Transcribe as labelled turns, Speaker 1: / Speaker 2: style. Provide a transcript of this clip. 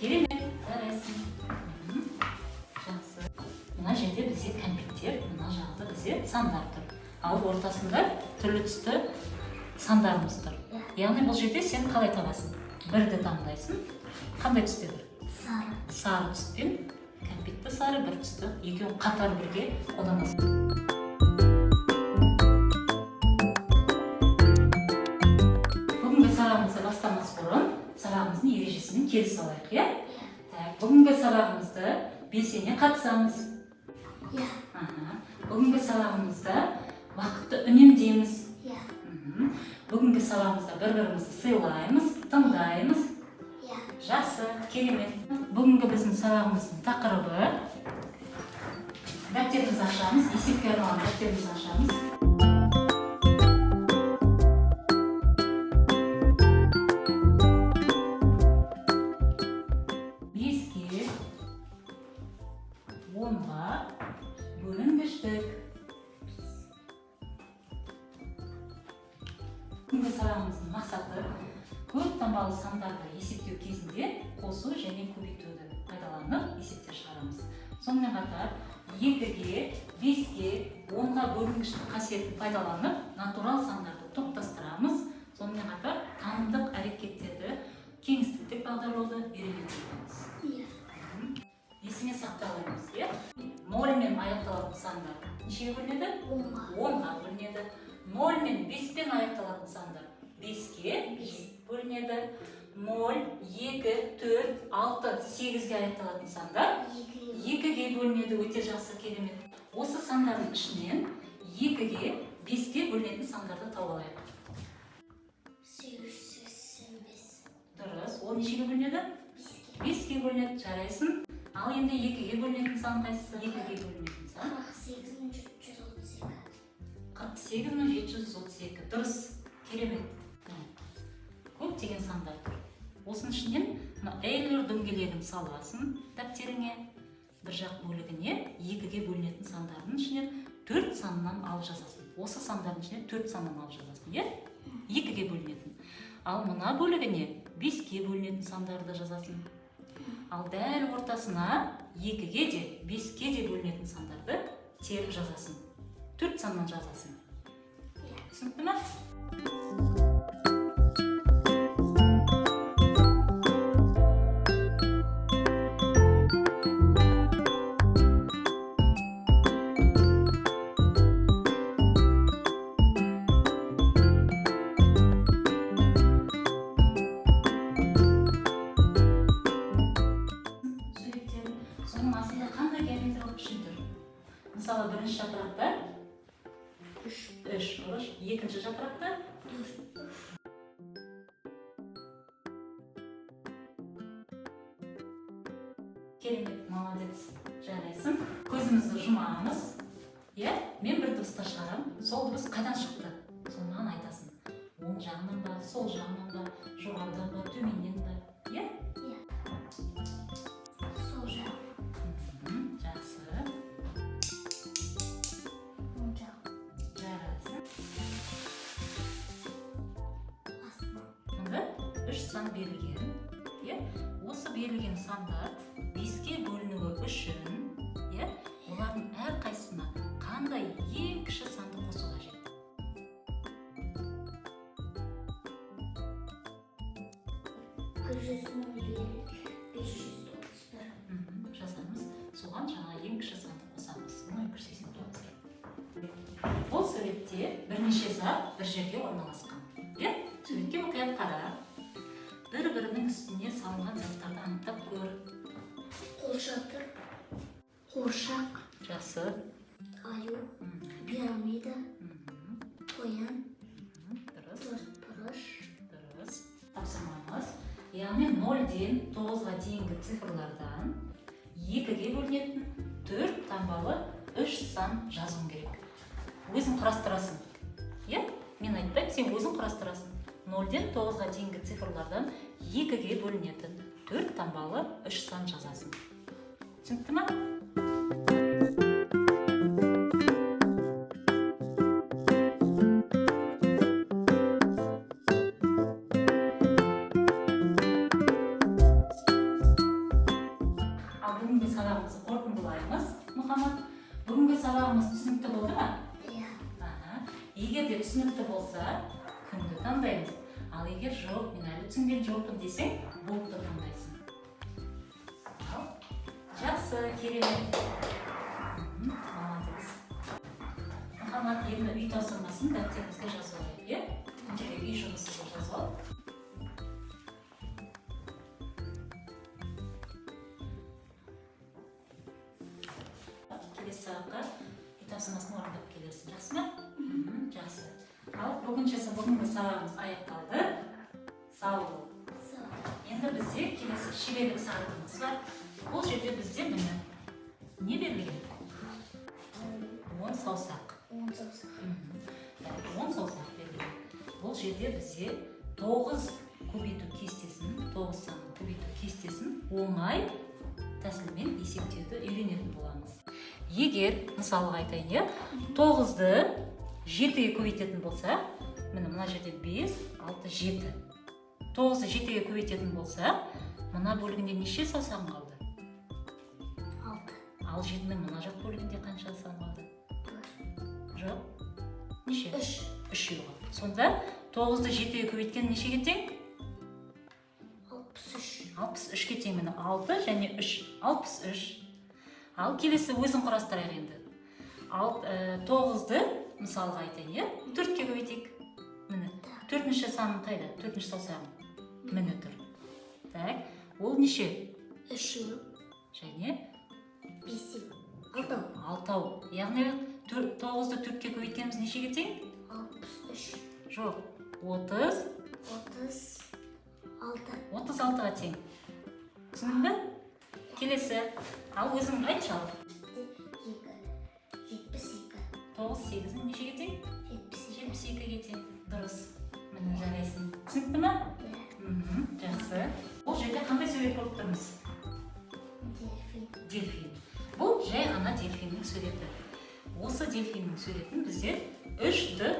Speaker 1: Керемет, жарайсың. Жақсы. Мына жерде бізде кәмпиттер, мына жағында бізде сандар тұр. Ал ортасында түрлі түсті сандарымыз тұр. Яғни бұл жерде сен қалай табасың? Бірді таңдайсың. Қандай түсте бір?
Speaker 2: Сары.
Speaker 1: Сары түспен кәмпитті сары бір түсті. Екеуін қатар бірге қолданасың. Бүгінгі сабағымызды бастамас бұрын сабағымыздың ережесімен келісе алайық, иә? Бүгінгі сабағымызды белсене қатысамыз. Бүгінгі сабағымызда уақытты үнемдейміз. Бүгінгі сабағымызда бір-бірімізді сыйлаймыз, тыңдаймыз. Жақсы, керемет. Бүгінгі біздің сабағымыздың тақырыбы дәптерімізді ашамыз, есепке арналған дәптерімізді ашамыз. Беске, онға бөлінгіштік. Бүгінгі сабағымыздың мақсаты көп таңбалы сандарды есептеу кезінде қосу және көбейтуді пайдаланып есептер шығарамыз. Сонымен қатар 2-ге, 5-ге, 10-ға бөлінгіштік қасиетін пайдаланып натурал сандарды топтастырамыз. Сонымен қатар танымдық әрекеттерді кеңістіктік бағдарлауды үйренеміз. Есіме сақталыңыз, иә? 0-мен аяқталатын сандар нешеге бөлінеді? 10-ға бөлінеді. 0-мен 5-пен аяқталатын сандар 5-ке бөлінеді. 0, 2, 4, 6, 8-ге аяқталатын сандар 2-ге бөлінеді. Өте жақсы, керемет. Осы сандардың ішінен 2-ге, 5-ге бөлінетін сандарды тауып алайық.
Speaker 2: 885.
Speaker 1: Дұрыс. Ол нешеге бөлінеді? 5-ге бөлінеді. Жарайсың. Ал енді 2-ге бөлінетін сан қайсысы? 2-ге бөлінетін сан
Speaker 2: 48732.
Speaker 1: 48732. Дұрыс. Керемет. Көптеген сандар тұр. Осының ішінен Эйлер дөңгелегін саласың дәптеріңе. Бір жақ бөлігіне 2-ге бөлінетін сандардың ішінен 4 санынан алып жазасың. Осы сандардың ішінен 4 санынан алып жазасың, е? 2-ге бөлінетін. Ал мына бөлігіне 5-ге бөлінетін сандарды жазасың. Ал дәл ортасына 2-ге де, 5-ге де бөлінетін сандарды теріп жазасың. 4 саннан жазасың. Түсінікті ме? Соның астында қандай геометриялық пішін тұр? Мысалы, бірінші жапырақта 3 бұрыш, екінші жапырақта
Speaker 2: 4.
Speaker 1: Керемет, молодец, жарайсың. Көзімізді жұмамыз. Мен бір дыбысты шығарам. Сол дыбыс қайдан шықты? Сол маған айтасың. Оң жағынан ба, сол жағынан ба, жоғарыдан ба, төменнен ба?
Speaker 2: Сол жақ.
Speaker 1: Жақсы.
Speaker 2: Оң жақ.
Speaker 1: Жарайсың.
Speaker 2: Астына.
Speaker 1: Мұнда 3 сан берілген. Осы берілген сандар 5-ке бөлінуі үшін, олардың әрқайсысына қандай ең кіші санды қосу қажет? Жазамыз. Соған жаңа ең кіші санды қосамыз. 289. Бұл суретте бірнеше зат бір жерге орналасқан. Суретке мұқият қара. Бір-бірінің үстіне салынған заттарды анықтап көр.
Speaker 2: Қолшатыр, қуыршақ,
Speaker 1: Жақсы.
Speaker 2: аю, пирамида, қоян,
Speaker 1: Дұрыс.
Speaker 2: бұрыш.
Speaker 1: Дұрыс. Тапсырмамыз. Яғни 0-ден 9-ға дейінгі цифрлардан 2-ге бөлінетін 4 таңбалы 3 сан жазуың керек. Өзің құрастырасың. Мен айтпаймын, сен өзің құрастырасың. 0-ден 9-ға дейінгі цифрлардан 2-ге бөлінетін 4 таңбалы 3 сан жазасың. Түсінікті ме? сабағымызды қорытындылаймыз. Мұхаммад, бүгінгі сабағымыз түсінікті болды ма?
Speaker 2: Иә.
Speaker 1: Егер де түсінікті болса, күнді таңдаймыз. Ал егер жоқ, мен әлі түсінген жоқпын десең, болтты таңдайсың. Жақсы, керемет. Молодец. Мұхаммад, енді үй тапсырмасын дәптерімізге жазып алайық, иә? Күнделік үй жұмысы деп жазып ал. Келесі сабаққа үй тапсырмасын орындап келерсің, жақсы ма? Жақсы. Ал бүгінгі сабағымыз аяқталды. Сау бол. Енді бізде келесі шеберлік сағатымыз бар. Бұл жерде бізде міне не берілген? 10 саусақ.
Speaker 2: 10 саусақ.
Speaker 1: 10 саусақ берілген. Бұл жерде бізде 9 көбейту кестесін, 9 санын көбейту кестесін оңай тәсілмен есептеуді үйренетін боламыз. Егер, мысалға айтайын, 9-ды 7-ге көбейтетін болса, міне мына жерде 5, 6, 7. 9-ды 7-ге көбейтетін болса, мына бөлігінде неше саусағың қалды?
Speaker 2: 6.
Speaker 1: Ал 7-нің мына жақ бөлігінде қанша саусағың қалды? Жоқ. Неше? 3 қалды. Сонда 9-ды 7-ге көбейткен нешеге тең?
Speaker 2: 63.
Speaker 1: 63-ге тең. Міне 6 және 3. 63. Ал келесі өзін құрастырайық енді. 9-ды мысалға айтайын, 4-ке көбейтейік. Міне 4-ші саның қайда? 4-ші саусағың. Міне тұр. Так, ол неше?
Speaker 2: 3.
Speaker 1: Және
Speaker 2: 5. 6.
Speaker 1: Яғни 9-ды 4-ке көбейткеніміз нешеге тең?
Speaker 2: 63.
Speaker 1: Жоқ, 30.
Speaker 2: 36.
Speaker 1: 36-ға тең. Түсіндің бе? Келесі. Ал өзің айтшы ал.
Speaker 2: 72.
Speaker 1: 9, 8-ің нешеге тең?
Speaker 2: 72.
Speaker 1: 72-ге тең. Дұрыс. Міне жарайсың. Түсінікті ме? Жақсы. Бұл жерде қандай сурет болып тұрмыз? Дельфин. Бұл жай ғана дельфиннің суреті. Осы дельфиннің суретін біздер 3D